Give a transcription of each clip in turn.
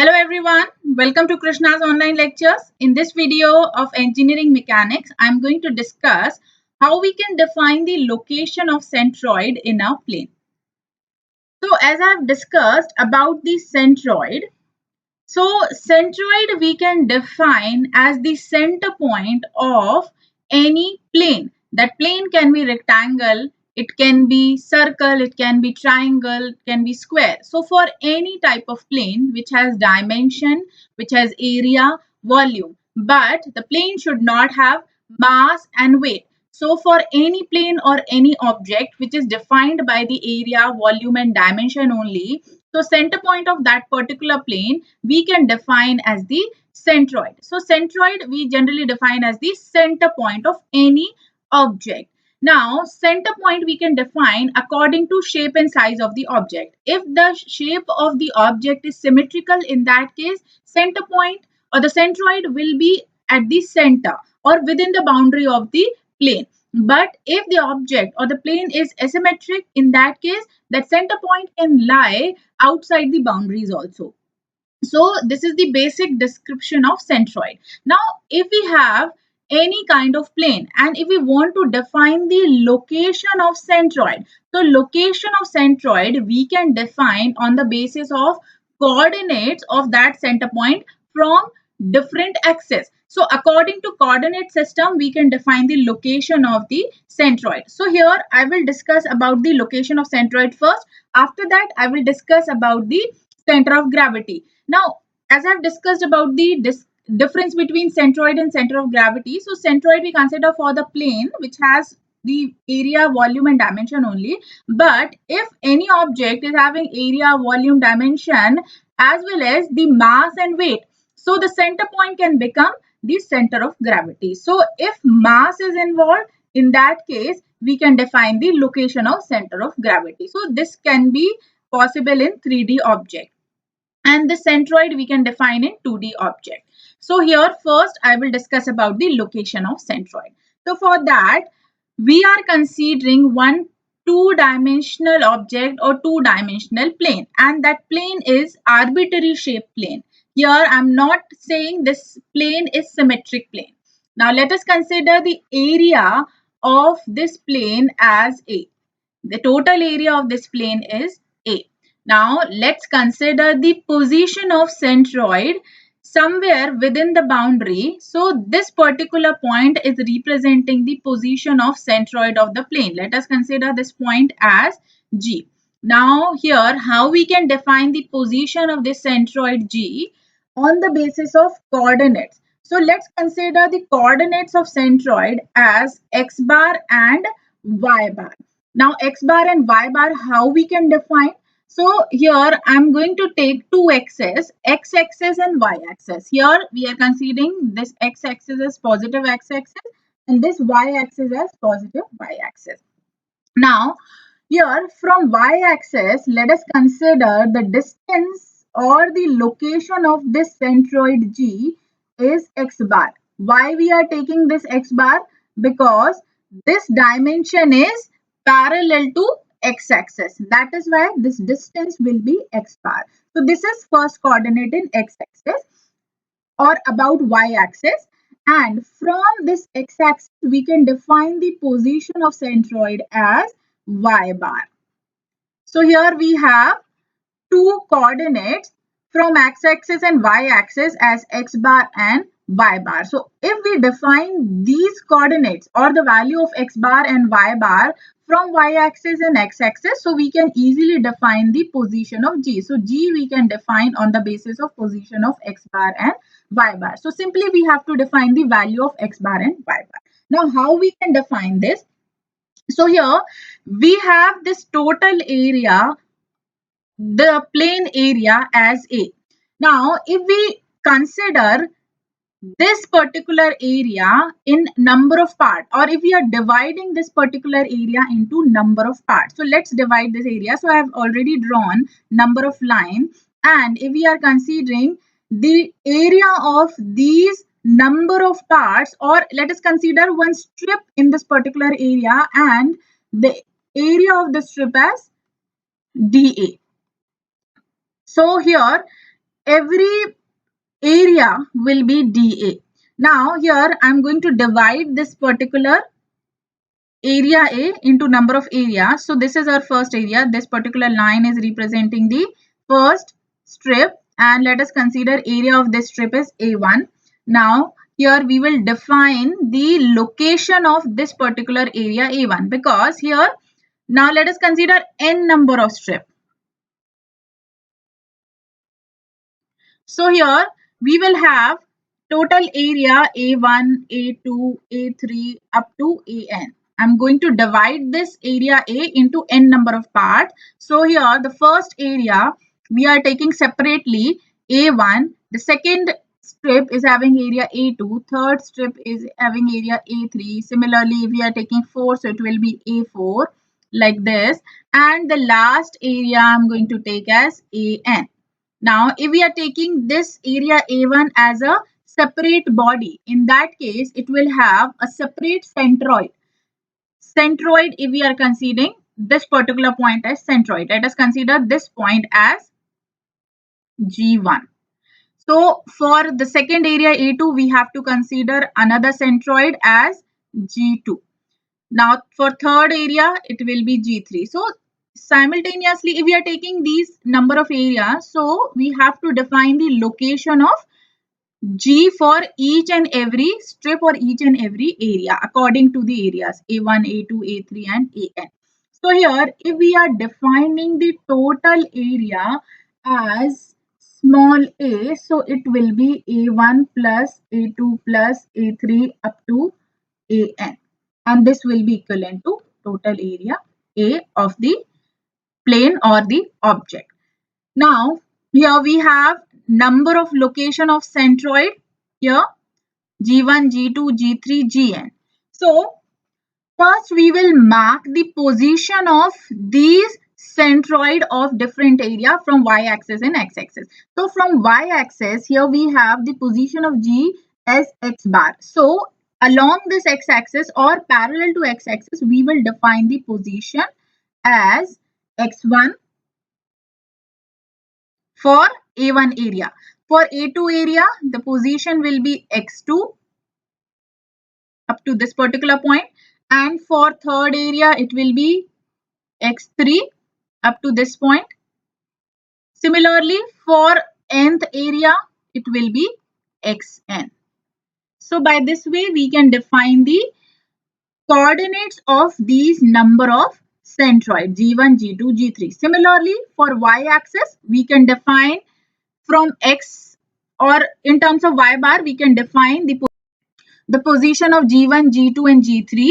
Hello everyone, welcome to Krishna's online lectures. In this video of engineering mechanics, I am going to discuss how we can define the location of centroid in a plane. So as I have discussed about the centroid, centroid we can define as the center point of any plane. That plane can be rectangle, it can be circle, it can be triangle, it can be square. So for any type of plane which has dimension, which has area, volume, but the plane should not have mass and weight. So for any plane or any object which is defined by the area, volume and dimension only, so center point of that particular plane we can define as the centroid. So centroid we generally define as the center point of any object. Now center point we can define according to shape and size of the object. If the shape of the object is symmetrical, in that case center point or the centroid will be at the center or within the boundary of the plane. But if the object or the plane is asymmetric, in that case that center point can lie outside the boundaries also. So this is the basic description of centroid. Now if we have any kind of plane and if we want to define the location of centroid, so location of centroid we can define on the basis of coordinates of that center point from different axes. So according to coordinate system we can define the location of the centroid. So here I will discuss about the location of centroid first. After that I will discuss about the center of gravity. Now, as I've discussed about the difference between centroid and center of gravity, so centroid we consider for the plane which has the area, volume and dimension only. But if any object is having area, volume, dimension as well as the mass and weight, so the center point can become the center of gravity. So if mass is involved, in that case we can define the location of center of gravity. So this can be possible in 3D object. And the centroid we can define in 2D object. So here first I will discuss about the location of centroid. So for that we are considering one two-dimensional object or two-dimensional plane, and that plane is arbitrary shaped plane. Here I am not saying this plane is symmetric plane. Now let us consider the area of this plane as A. The total area of this plane is A. Now let's consider the position of centroid somewhere within the boundary. So this particular point is representing the position of centroid of the plane. Let us consider this point as G. Now here how we can define the position of this centroid G on the basis of coordinates. So let's consider the coordinates of centroid as x bar and y bar. Now x bar and y bar how we can define? So here I'm going to take two axes, x-axis and y-axis. Here we are considering this x-axis as positive x-axis and this y-axis as positive y-axis. Now here from y-axis, let us consider the distance or the location of this centroid G is x bar. Why we are taking this x bar? Because this dimension is parallel to x-axis. That is why this distance will be x bar. So this is first coordinate in x-axis or about y-axis, and from this x-axis we can define the position of centroid as y bar. So here we have two coordinates from x-axis and y-axis as x bar and y bar. So if we define these coordinates or the value of x bar and y bar from y-axis and x-axis, so we can easily define the position of G. So G we can define on the basis of position of x bar and y bar. So simply we have to define the value of x bar and y bar. Now how we can define this? So here we have this total area, the plane area as A. Now if we consider this particular area in number of parts, or if we are dividing this particular area into number of parts. So let's divide this area. So I have already drawn number of lines, and if we are considering the area of these number of parts, or let us consider one strip in this particular area and the area of the strip as dA. So here every area will be dA. Now here I am going to divide this particular area A into number of areas. So this is our first area. This particular line is representing the first strip, and let us consider area of this strip is A1. Now here we will define the location of this particular area A1, because here now let us consider n number of strip. So here we will have total area A1, A2, A3 up to AN. I'm going to divide this area A into n number of parts. So here the first area we are taking separately A1, the second strip is having area A2, third strip is having area A3. Similarly, if we are taking 4, so it will be A4 like this, and the last area I'm going to take as AN. Now, if we are taking this area A1 as a separate body, in that case, it will have a separate centroid. Centroid, if we are considering this particular point as centroid, let us consider this point as G1. So, for the second area A2, we have to consider another centroid as G2. Now, for third area, it will be G3. So, simultaneously, if we are taking these number of areas, so we have to define the location of G for each and every strip or each and every area according to the areas A1, A2, A3 and AN. So, here, if we are defining the total area as small a, so it will be A1 plus A2 plus A3 up to AN. And this will be equivalent to total area A of the plane or the object. Now, here we have number of location of centroid here G1, G2, G3, Gn. So, first we will mark the position of these centroid of different area from y-axis and x-axis. So, from y-axis, here we have the position of G as x bar. So, along this x-axis or parallel to x-axis, we will define the position as x1 for A1 area. For A2 area, the position will be x2 up to this particular point, and for third area, it will be x3 up to this point. Similarly, for nth area, it will be xn. So, by this way, we can define the coordinates of these number of centroid G1, G2, G3. Similarly, for y-axis, we can define from x, or in terms of y bar, we can define the position of G1, G2 and G3.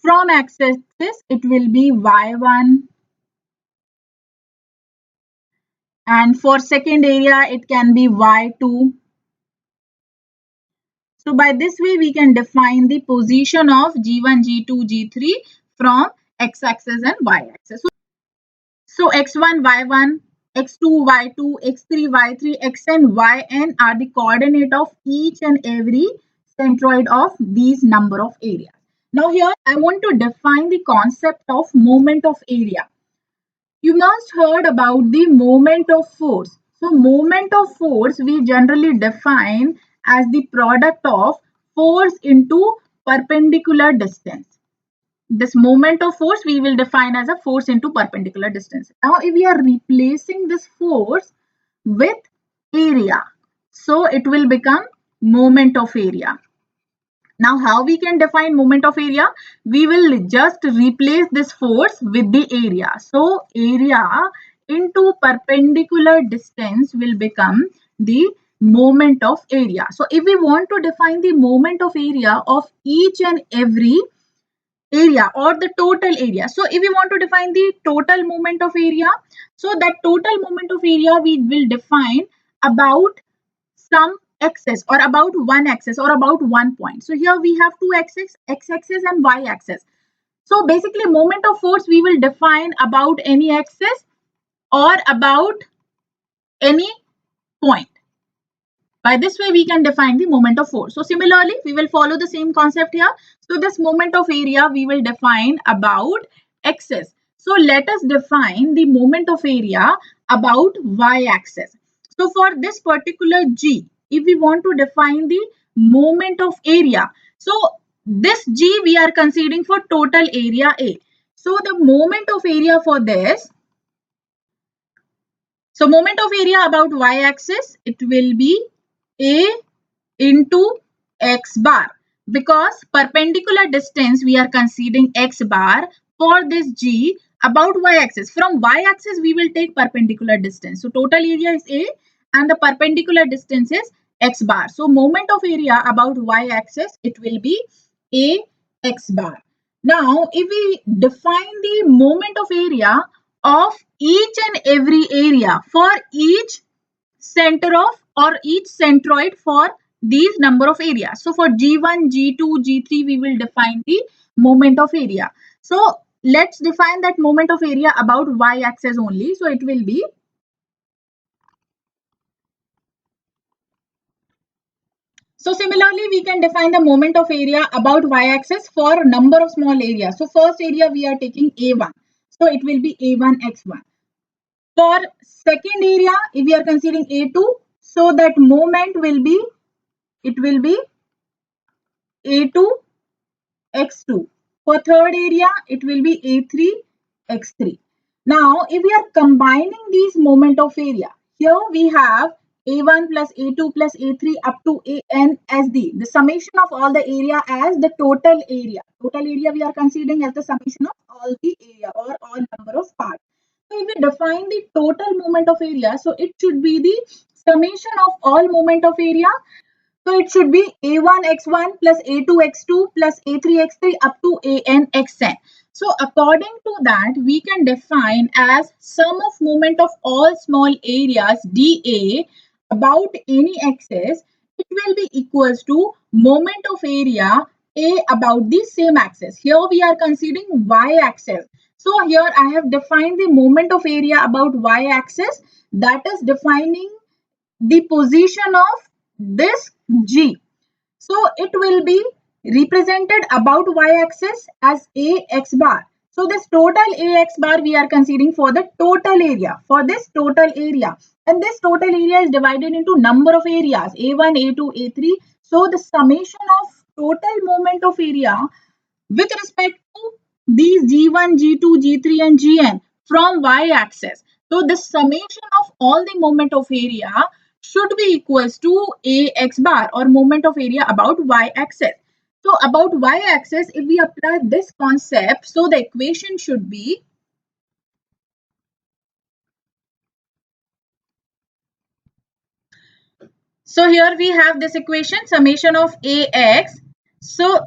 From x-axis, it will be y1. And for second area, it can be y2. So by this way, we can define the position of G1, G2, G3 from x-axis and y-axis. So x1, y1, x2, y2, x3, y3, xn, yn are the coordinate of each and every centroid of these number of areas. Now here, I want to define the concept of moment of area. You must heard about the moment of force. So moment of force we generally define as the product of force into perpendicular distance. This moment of force we will define as a force into perpendicular distance. Now if we are replacing this force with area, so it will become moment of area. Now, how we can define moment of area? We will just replace this force with the area. So, area into perpendicular distance will become the moment of area. So, if we want to define the moment of area of each and every area or the total area. So, if we want to define the total moment of area, so that total moment of area we will define about some axis or about one axis or about one point. So here we have two axes, x-axis and y-axis. So basically moment of force we will define about any axis or about any point. By this way we can define the moment of force. So similarly we will follow the same concept here. So this moment of area we will define about axis. So let us define the moment of area about y-axis. So for this particular G, if we want to define the moment of area, so this G we are considering for total area A. So the moment of area for this, so moment of area about y-axis, it will be A into x bar, because perpendicular distance we are considering x bar for this G about y-axis. From y-axis we will take perpendicular distance. So total area is A and the perpendicular distance is x bar. So moment of area about y-axis, it will be A x bar. Now if we define the moment of area of each and every area for each center of or each centroid for these number of areas. So for G1, G2, G3, we will define the moment of area. So let's define that moment of area about y-axis only. So it will be, so similarly we can define the moment of area about y-axis for number of small areas. So first area we are taking A1. So it will be A1x1. For second area, if we are considering A2, so that moment will be, it will be A2 x2. For third area, it will be A3 x3. Now, if we are combining these moment of area, here we have A1 plus A2 plus A3 up to AN as the summation of all the area as the total area. Total area we are considering as the summation of all the area or all number of parts. So, if we define the total moment of area, so it should be the summation of all moment of area. So it should be A1 x1 plus A2 x2 plus A3 x3 up to AN xn. So according to that, we can define as sum of moment of all small areas dA about any axis, it will be equals to moment of area A about the same axis. Here we are considering y-axis. So here I have defined the moment of area about y-axis, that is defining the position of this G. So it will be represented about y-axis as AX bar. So this total AX bar we are considering for the total area, for this total area. And this total area is divided into number of areas, A1, A2, A3. So the summation of total moment of area with respect to these G1, G2, G3 and Gn from y-axis. So the summation of all the moment of area should be equals to Ax bar or moment of area about y-axis. So about y-axis, if we apply this concept, so the equation should be, so here we have this equation summation of Ax. So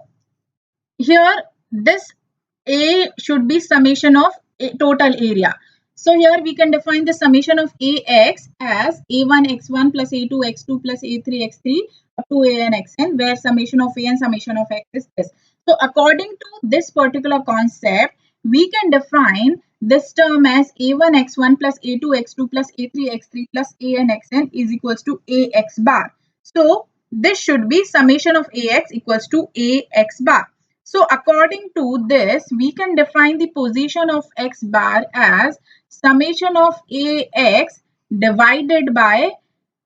here this A should be summation of total area. So here we can define the summation of Ax as A1 x1 plus A2 x2 plus A3 x3 up to An xn, where summation of A and summation of x is this. So according to this particular concept, we can define this term as A1 x1 plus A2 x2 plus A3 x3 plus An xn is equals to Ax bar. So this should be summation of Ax equals to Ax bar. So according to this, we can define the position of x bar as summation of Ax divided by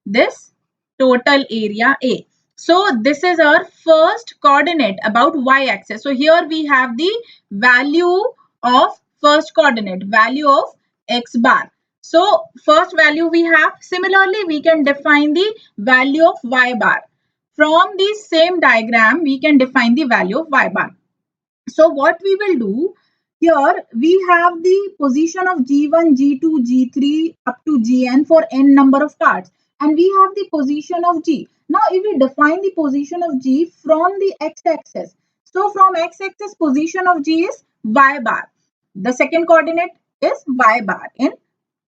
this total area A. So this is our first coordinate about y-axis. So here we have the value of first coordinate, value of x bar. So first value we have. Similarly, we can define the value of y bar. From the same diagram, we can define the value of y bar. So what we will do, here we have the position of G1, G2, G3 up to Gn for n number of parts, and we have the position of G. Now if we define the position of G from the x-axis, so from x-axis position of G is y bar. The second coordinate is y bar in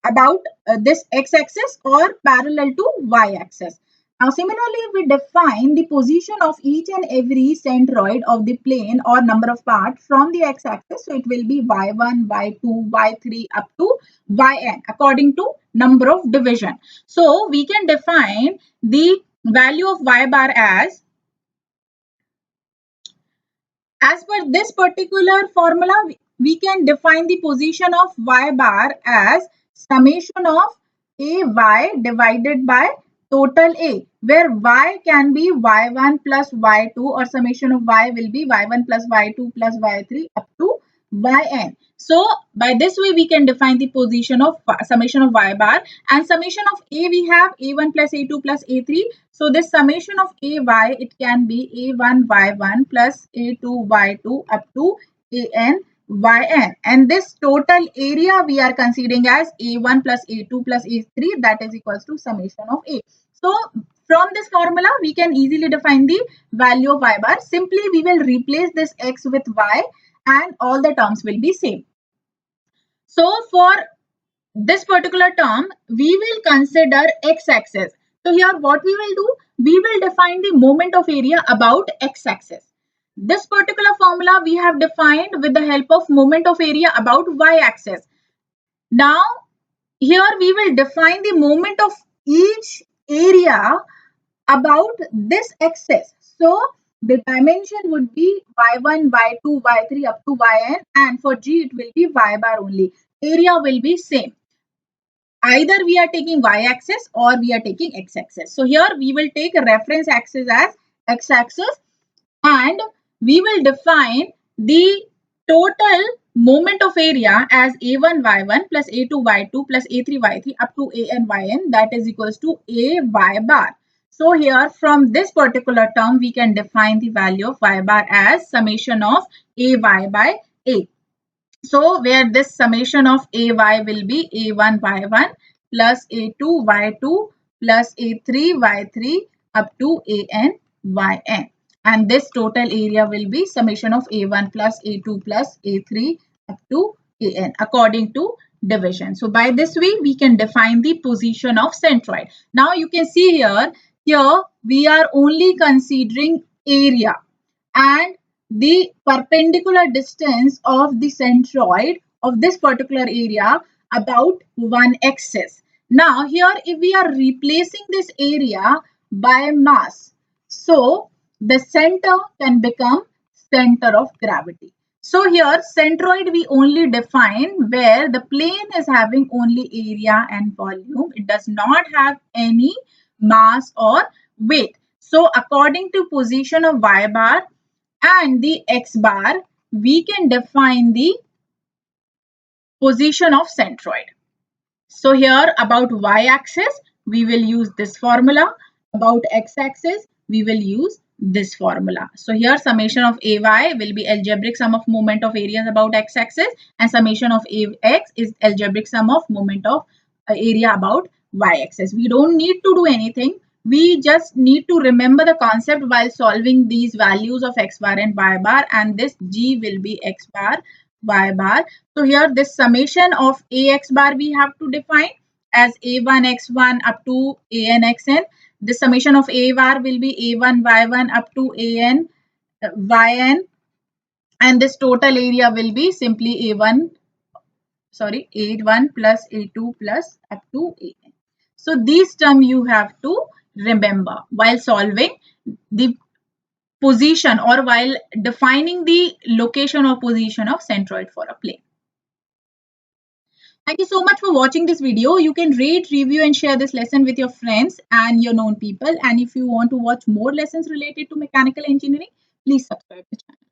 about this x-axis or parallel to y-axis. Now, similarly, we define the position of each and every centroid of the plane or number of parts from the x-axis. So, it will be y1, y2, y3 up to yn according to number of division. So, we can define the value of y bar as per this particular formula, we can define the position of y bar as summation of AY divided by total A, where Y can be Y1 plus Y2 or summation of Y will be Y1 plus Y2 plus Y3 up to Yn. So by this way we can define the position of summation of Y bar, and summation of A we have A1 plus A2 plus A3. So this summation of AY, it can be A1 Y1 plus A2 Y2 up to AN Yn, and this total area we are considering as A1 plus A2 plus A3, that is equals to summation of A. So from this formula we can easily define the value of Y bar. Simply we will replace this X with Y and all the terms will be same. So for this particular term, we will consider x-axis. So here what we will do, we will define the moment of area about x-axis. This particular formula we have defined with the help of moment of area about y-axis. Now here we will define the moment of each area about this axis. So the dimension would be y1, y2, y3 up to yn, and for g it will be y bar only. Area will be same. Either we are taking y-axis or we are taking x-axis. So here we will take a reference axis as x-axis, and we will define the total moment of area as a1 y1 plus a2 y2 plus a3 y3 up to an yn, that is equals to a y bar. So here from this particular term we can define the value of y bar as summation of ay by a. So where this summation of ay will be a1 y1 plus a2 y2 plus a3 y3 up to an yn, and this total area will be summation of a1 plus a2 plus a3 up to an according to division. So by this way we can define the position of centroid. Now you can see here we are only considering area and the perpendicular distance of the centroid of this particular area about one axis. Now here if we are replacing this area by mass, so the center can become center of gravity. So here centroid we only define where the plane is having only area and volume. It does not have any mass or weight. So according to position of y bar and the x bar, we can define the position of centroid. So here about y-axis, we will use this formula. About x-axis, we will use this formula. So here summation of ay will be algebraic sum of moment of areas about x-axis, and summation of ax is algebraic sum of moment of area about y-axis. We don't need to do anything. We just need to remember the concept while solving these values of x bar and y bar, and this g will be x bar, y bar. So here this summation of ax bar we have to define as a1 x1 up to an xn. The summation of a bar will be a1 y1 up to an yn, and this total area will be simply a1 plus a2 plus up to an. So these terms you have to remember while solving the position or while defining the location or position of centroid for a plane. Thank you so much for watching this video. You can rate, review and share this lesson with your friends and your known people. And if you want to watch more lessons related to mechanical engineering, please subscribe to the channel.